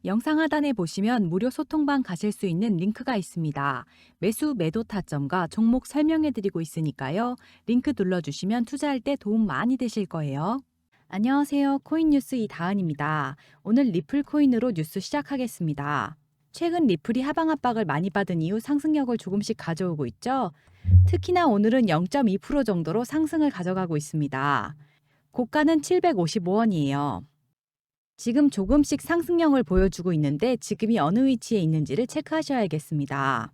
영상 하단에 보시면 무료 소통방 가실 수 있는 링크가 있습니다. 매수 매도 타점과 종목 설명해 드리고 있으니까요. 링크 눌러주시면 투자할 때 도움 많이 되실 거예요. 안녕하세요. 코인뉴스 이다은입니다. 오늘 리플 코인으로 뉴스 시작하겠습니다. 최근 리플이 하방 압박을 많이 받은 이후 상승력을 조금씩 가져오고 있죠. 특히나 오늘은 0.2% 정도로 상승을 가져가고 있습니다. 고가는 755원이에요. 지금 조금씩 상승력을 보여주고 있는데 지금이 어느 위치에 있는지를 체크하셔야겠습니다.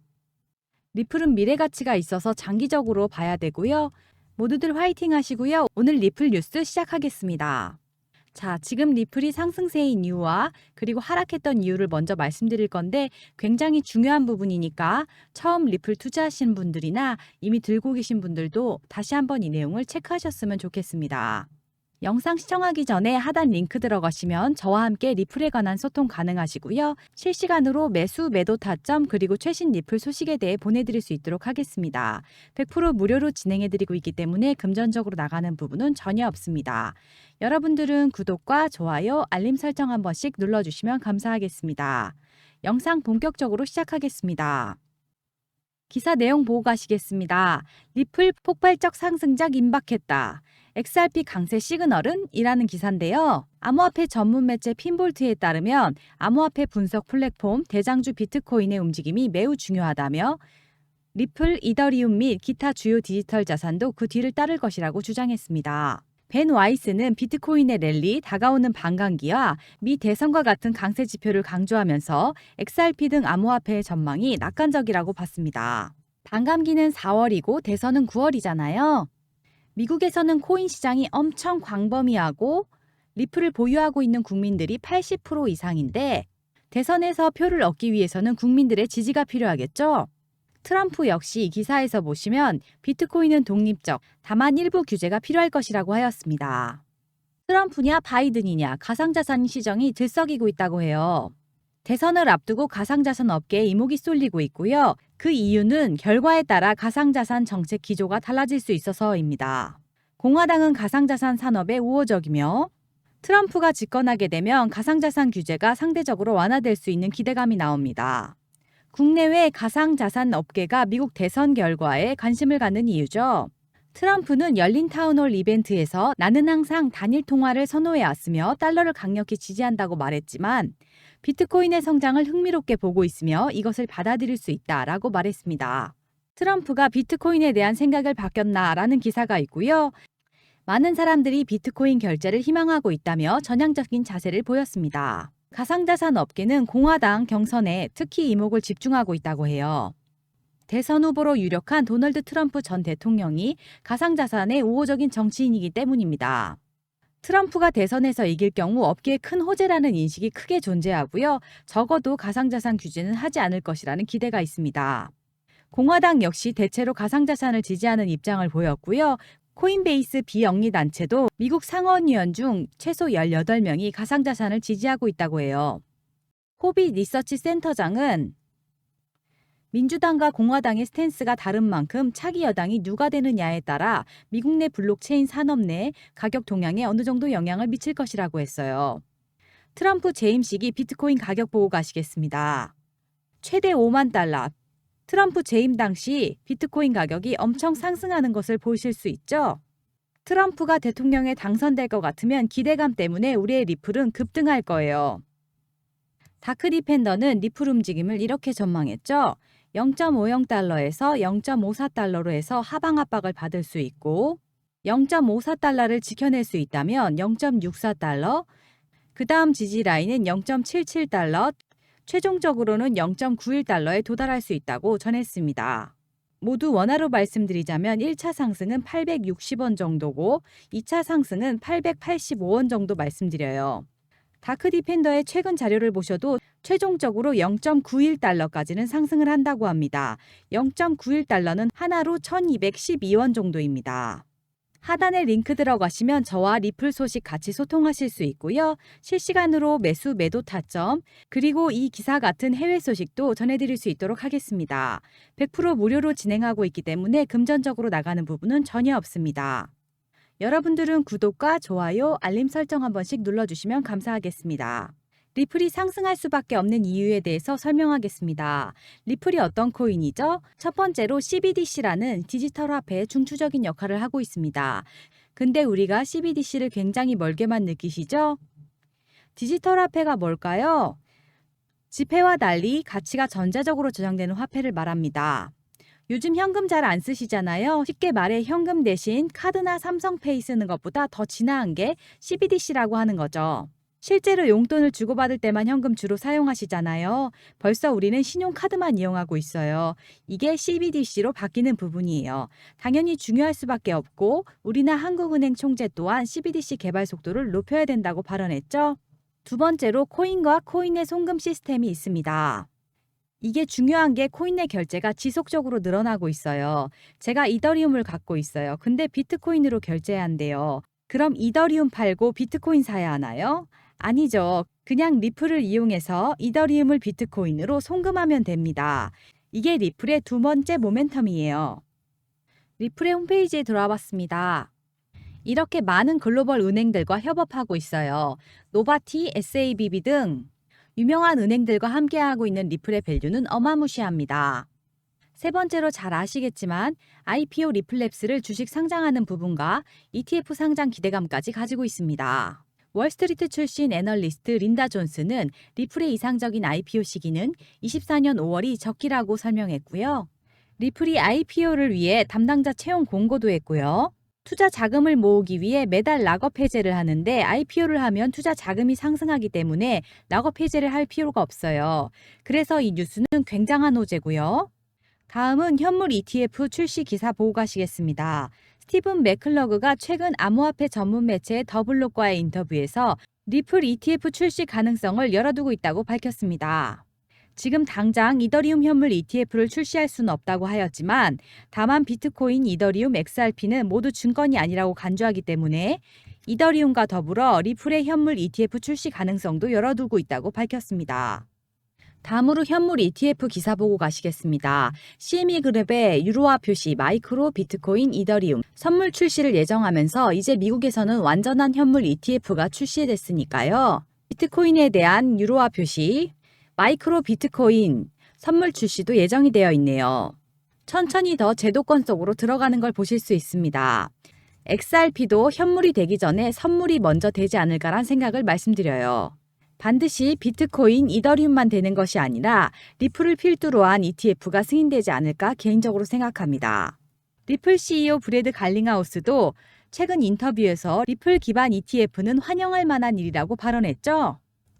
리플은 미래 가치가 있어서 장기적으로 봐야 되고요. 모두들 화이팅 하시고요. 오늘 리플 뉴스 시작하겠습니다. 자, 지금 리플이 상승세인 이유와 그리고 하락했던 이유를 먼저 말씀드릴 건데 굉장히 중요한 부분이니까 처음 리플 투자하신 분들이나 이미 들고 계신 분들도 다시 한번 이 내용을 체크하셨으면 좋겠습니다. 영상 시청하기 전에 하단 링크 들어가시면 저와 함께 리플에 관한 소통 가능하시고요. 실시간으로 매수, 매도 타점 그리고 최신 리플 소식에 대해 보내드릴 수 있도록 하겠습니다. 100% 무료로 진행해드리고 있기 때문에 금전적으로 나가는 부분은 전혀 없습니다. 여러분들은 구독과 좋아요, 알림 설정 한 번씩 눌러주시면 감사하겠습니다. 영상 본격적으로 시작하겠습니다. 기사 내용 보고 가시겠습니다. 리플 폭발적 상승작 임박했다. XRP 강세 시그널은? 이라는 기사인데요. 암호화폐 전문 매체 핀볼트에 따르면 암호화폐 분석 플랫폼 대장주 비트코인의 움직임이 매우 중요하다며 리플, 이더리움 및 기타 주요 디지털 자산도 그 뒤를 따를 것이라고 주장했습니다. 벤 와이스는 비트코인의 랠리, 다가오는 반감기와 미 대선과 같은 강세 지표를 강조하면서 XRP 등 암호화폐의 전망이 낙관적이라고 봤습니다. 반감기는 4월이고 대선은 9월이잖아요. 미국에서는 코인 시장이 엄청 광범위하고 리플을 보유하고 있는 국민들이 80% 이상인데 대선에서 표를 얻기 위해서는 국민들의 지지가 필요하겠죠. 트럼프 역시 이 기사에서 보시면 비트코인은 독립적, 다만 일부 규제가 필요할 것이라고 하였습니다. 트럼프냐 바이든이냐 가상자산 시정이 들썩이고 있다고 해요. 대선을 앞두고 가상자산 업계에 이목이 쏠리고 있고요. 그 이유는 결과에 따라 가상자산 정책 기조가 달라질 수 있어서입니다. 공화당은 가상자산 산업에 우호적이며 트럼프가 집권하게 되면 가상자산 규제가 상대적으로 완화될 수 있는 기대감이 나옵니다. 국내외 가상자산 업계가 미국 대선 결과에 관심을 갖는 이유죠. 트럼프는 열린 타운홀 이벤트에서 나는 항상 단일 통화를 선호해왔으며 달러를 강력히 지지한다고 말했지만 비트코인의 성장을 흥미롭게 보고 있으며 이것을 받아들일 수 있다라고 말했습니다. 트럼프가 비트코인에 대한 생각을 바뀌었나라는 기사가 있고요. 많은 사람들이 비트코인 결제를 희망하고 있다며 전향적인 자세를 보였습니다. 가상자산 업계는 공화당 경선에 특히 이목을 집중하고 있다고 해요. 대선 후보로 유력한 도널드 트럼프 전 대통령이 가상자산의 우호적인 정치인이기 때문입니다. 트럼프가 대선에서 이길 경우 업계에 큰 호재라는 인식이 크게 존재하고요. 적어도 가상자산 규제는 하지 않을 것이라는 기대가 있습니다. 공화당 역시 대체로 가상자산을 지지하는 입장을 보였고요. 코인베이스 비영리 단체도 미국 상원의원 중 최소 18명이 가상자산을 지지하고 있다고 해요. 호빗 리서치 센터장은 민주당과 공화당의 스탠스가 다른 만큼 차기 여당이 누가 되느냐에 따라 미국 내 블록체인 산업 내 가격 동향에 어느 정도 영향을 미칠 것이라고 했어요. 트럼프 재임식이 비트코인 가격 보고 가시겠습니다. 최대 5만 달러. 트럼프 재임 당시 비트코인 가격이 엄청 상승하는 것을 보실 수 있죠. 트럼프가 대통령에 당선될 것 같으면 기대감 때문에 우리의 리플은 급등할 거예요. 다크디펜더는 리플 움직임을 이렇게 전망했죠. 0.50달러에서 0.54달러로 해서 하방 압박을 받을 수 있고 0.54달러를 지켜낼 수 있다면 0.64달러, 그 다음 지지 라인은 0.77달러, 최종적으로는 0.91달러에 도달할 수 있다고 전했습니다. 모두 원화로 말씀드리자면 1차 상승은 860원 정도고 2차 상승은 885원 정도 말씀드려요. 다크디펜더의 최근 자료를 보셔도 최종적으로 0.91달러까지는 상승을 한다고 합니다. 0.91달러는 하나로 1212원 정도입니다. 하단에 링크 들어가시면 저와 리플 소식 같이 소통하실 수 있고요. 실시간으로 매수, 매도 타점, 그리고 이 기사 같은 해외 소식도 전해드릴 수 있도록 하겠습니다. 100% 무료로 진행하고 있기 때문에 금전적으로 나가는 부분은 전혀 없습니다. 여러분들은 구독과 좋아요, 알림 설정 한 번씩 눌러주시면 감사하겠습니다. 리플이 상승할 수밖에 없는 이유에 대해서 설명하겠습니다. 리플이 어떤 코인이죠? 첫 번째로 CBDC라는 디지털 화폐의 중추적인 역할을 하고 있습니다. 근데 우리가 CBDC를 굉장히 멀게만 느끼시죠? 디지털 화폐가 뭘까요? 지폐와 달리 가치가 전자적으로 저장되는 화폐를 말합니다. 요즘 현금 잘 안 쓰시잖아요. 쉽게 말해 현금 대신 카드나 삼성페이 쓰는 것보다 더 진화한 게 CBDC라고 하는 거죠. 실제로 용돈을 주고받을 때만 현금 주로 사용하시잖아요. 벌써 우리는 신용카드만 이용하고 있어요. 이게 CBDC로 바뀌는 부분이에요. 당연히 중요할 수밖에 없고 우리나 한국은행 총재 또한 CBDC 개발 속도를 높여야 된다고 발언했죠. 두 번째로 코인과 코인의 송금 시스템이 있습니다. 이게 중요한 게 코인 내 결제가 지속적으로 늘어나고 있어요. 제가 이더리움을 갖고 있어요. 근데 비트코인으로 결제해야 한대요. 그럼 이더리움 팔고 비트코인 사야 하나요? 아니죠. 그냥 리플을 이용해서 이더리움을 비트코인으로 송금하면 됩니다. 이게 리플의 두 번째 모멘텀이에요. 리플의 홈페이지에 들어와 봤습니다. 이렇게 많은 글로벌 은행들과 협업하고 있어요. 노바티, SABB 등 유명한 은행들과 함께하고 있는 리플의 밸류는 어마무시합니다. 세 번째로 잘 아시겠지만 IPO 리플랩스를 주식 상장하는 부분과 ETF 상장 기대감까지 가지고 있습니다. 월스트리트 출신 애널리스트 린다 존스는 리플의 이상적인 IPO 시기는 24년 5월이 적기라고 설명했고요. 리플이 IPO를 위해 담당자 채용 공고도 했고요. 투자 자금을 모으기 위해 매달 락업 해제를 하는데 IPO를 하면 투자 자금이 상승하기 때문에 락업 해제를 할 필요가 없어요. 그래서 이 뉴스는 굉장한 호재고요. 다음은 현물 ETF 출시 기사 보고 가시겠습니다. 스티븐 맥클러그가 최근 암호화폐 전문 매체 더블록과의 인터뷰에서 리플 ETF 출시 가능성을 열어두고 있다고 밝혔습니다. 지금 당장 이더리움 현물 ETF를 출시할 수는 없다고 하였지만 다만 비트코인, 이더리움, XRP는 모두 증권이 아니라고 간주하기 때문에 이더리움과 더불어 리플의 현물 ETF 출시 가능성도 열어두고 있다고 밝혔습니다. 다음으로 현물 ETF 기사 보고 가시겠습니다. CME 그룹의 유로화 표시 마이크로, 비트코인, 이더리움 선물 출시를 예정하면서 이제 미국에서는 완전한 현물 ETF가 출시됐으니까요. 비트코인에 대한 유로화 표시, 마이크로 비트코인 선물 출시도 예정이 되어 있네요. 천천히 더 제도권 속으로 들어가는 걸 보실 수 있습니다. XRP도 현물이 되기 전에 선물이 먼저 되지 않을까란 생각을 말씀드려요. 반드시 비트코인, 이더리움만 되는 것이 아니라 리플을 필두로 한 ETF가 승인되지 않을까 개인적으로 생각합니다. 리플 CEO 브래드 갈링하우스도 최근 인터뷰에서 리플 기반 ETF는 환영할 만한 일이라고 발언했죠.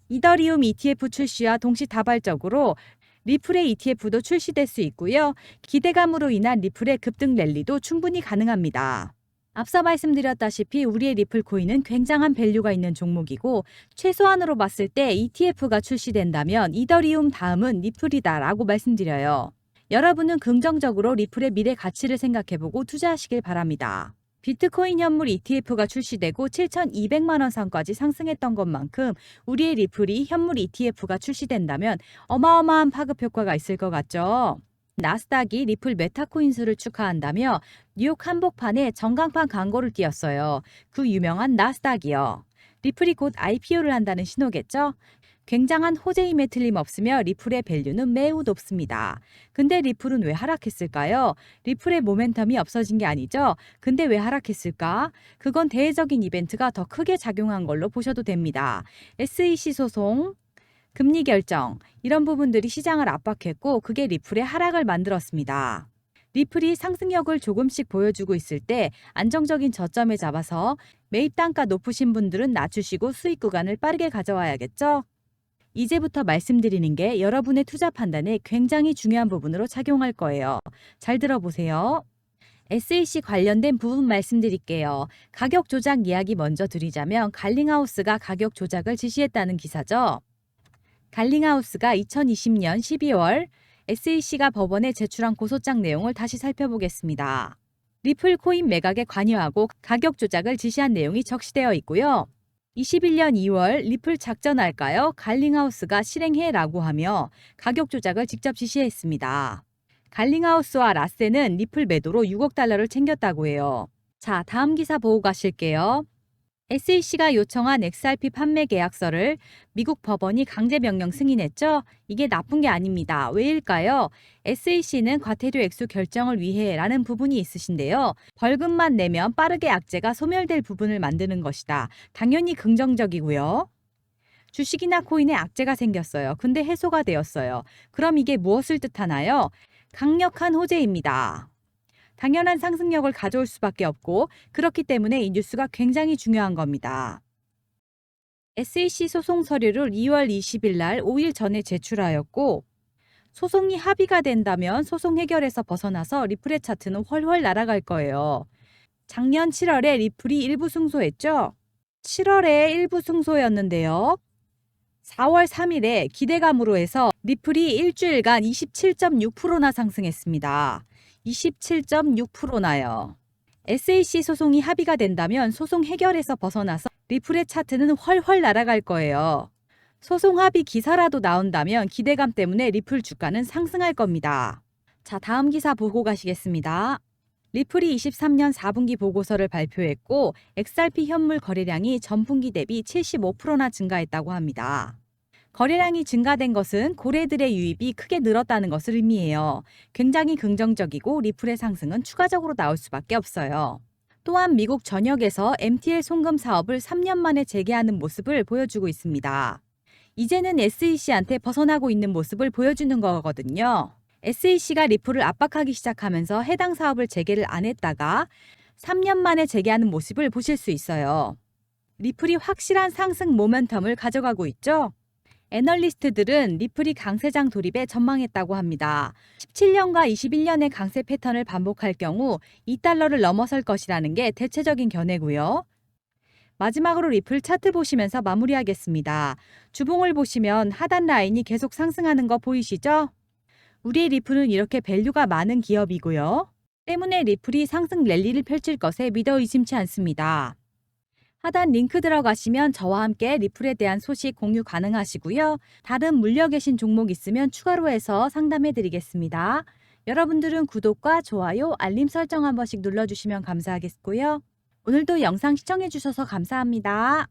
이더리움 ETF 출시와 동시다발적으로 리플의 ETF도 출시될 수 있고요. 기대감으로 인한 리플의 급등 랠리도 충분히 가능합니다. 앞서 말씀드렸다시피 우리의 리플 코인은 굉장한 밸류가 있는 종목이고 최소한으로 봤을 때 ETF가 출시된다면 이더리움 다음은 리플이다라고 말씀드려요. 여러분은 긍정적으로 리플의 미래 가치를 생각해보고 투자하시길 바랍니다. 비트코인 현물 ETF가 출시되고 7,200만 원 선까지 상승했던 것만큼 우리의 리플이 현물 ETF가 출시된다면 어마어마한 파급 효과가 있을 것 같죠. 나스닥이 리플 메타코인수를 축하한다며 뉴욕 한복판에 전광판 광고를 띄웠어요. 그 유명한 나스닥이요. 리플이 곧 IPO를 한다는 신호겠죠? 굉장한 호재임에 틀림없으며 리플의 밸류는 매우 높습니다. 근데 리플은 왜 하락했을까요? 리플의 모멘텀이 없어진 게 아니죠? 근데 왜 하락했을까? 그건 대외적인 이벤트가 더 크게 작용한 걸로 보셔도 됩니다. SEC 소송, 금리 결정, 이런 부분들이 시장을 압박했고 그게 리플의 하락을 만들었습니다. 리플이 상승력을 조금씩 보여주고 있을 때 안정적인 저점에 잡아서 매입 단가 높으신 분들은 낮추시고 수익 구간을 빠르게 가져와야겠죠? 이제부터 말씀드리는 게 여러분의 투자 판단에 굉장히 중요한 부분으로 작용할 거예요. 잘 들어보세요. SEC 관련된 부분 말씀드릴게요. 가격 조작 이야기 먼저 드리자면 갈링하우스가 가격 조작을 지시했다는 기사죠. 갈링하우스가 2020년 12월 SEC가 법원에 제출한 고소장 내용을 다시 살펴보겠습니다. 리플 코인 매각에 관여하고 가격 조작을 지시한 내용이 적시되어 있고요. 21년 2월 리플 작전할까요? 갈링하우스가 실행해라고 하며 가격 조작을 직접 지시했습니다. 갈링하우스와 라세는 리플 매도로 6억 달러를 챙겼다고 해요. 자, 다음 기사 보고 가실게요. SEC가 요청한 XRP 판매 계약서를 미국 법원이 강제 명령 승인했죠? 이게 나쁜 게 아닙니다. 왜일까요? SEC는 과태료 액수 결정을 위해 라는 부분이 있으신데요. 벌금만 내면 빠르게 악재가 소멸될 부분을 만드는 것이다. 당연히 긍정적이고요. 주식이나 코인에 악재가 생겼어요. 근데 해소가 되었어요. 그럼 이게 무엇을 뜻하나요? 강력한 호재입니다. 당연한 상승력을 가져올 수밖에 없고 그렇기 때문에 이 뉴스가 굉장히 중요한 겁니다. SEC 소송 서류를 2월 20일 날 5일 전에 제출하였고 소송이 합의가 된다면 소송 해결에서 벗어나서 리플의 차트는 훨훨 날아갈 거예요. 작년 7월에 리플이 일부 승소했죠? 7월에 일부 승소였는데요. 4월 3일에 기대감으로 해서 리플이 일주일간 27.6%나 상승했습니다. 27.6%나요. SEC 소송이 합의가 된다면 소송 해결에서 벗어나서 리플의 차트는 훨훨 날아갈 거예요. 소송 합의 기사라도 나온다면 기대감 때문에 리플 주가는 상승할 겁니다. 자, 다음 기사 보고 가시겠습니다. 리플이 23년 4분기 보고서를 발표했고 XRP 현물 거래량이 전분기 대비 75%나 증가했다고 합니다. 거래량이 증가된 것은 고래들의 유입이 크게 늘었다는 것을 의미해요. 굉장히 긍정적이고 리플의 상승은 추가적으로 나올 수밖에 없어요. 또한 미국 전역에서 MTL 송금 사업을 3년 만에 재개하는 모습을 보여주고 있습니다. 이제는 SEC한테 벗어나고 있는 모습을 보여주는 거거든요. SEC가 리플을 압박하기 시작하면서 해당 사업을 재개를 안 했다가 3년 만에 재개하는 모습을 보실 수 있어요. 리플이 확실한 상승 모멘텀을 가져가고 있죠. 애널리스트들은 리플이 강세장 돌입에 전망했다고 합니다. 17년과 21년의 강세 패턴을 반복할 경우 2달러를 넘어설 것이라는 게 대체적인 견해고요. 마지막으로 리플 차트 보시면서 마무리하겠습니다. 주봉을 보시면 하단 라인이 계속 상승하는 거 보이시죠? 우리의 리플은 이렇게 밸류가 많은 기업이고요. 때문에 리플이 상승 랠리를 펼칠 것에 믿어 의심치 않습니다. 하단 링크 들어가시면 저와 함께 리플에 대한 소식 공유 가능하시고요. 다른 물려 계신 종목 있으면 추가로 해서 상담해 드리겠습니다. 여러분들은 구독과 좋아요, 알림 설정 한 번씩 눌러주시면 감사하겠고요. 오늘도 영상 시청해 주셔서 감사합니다.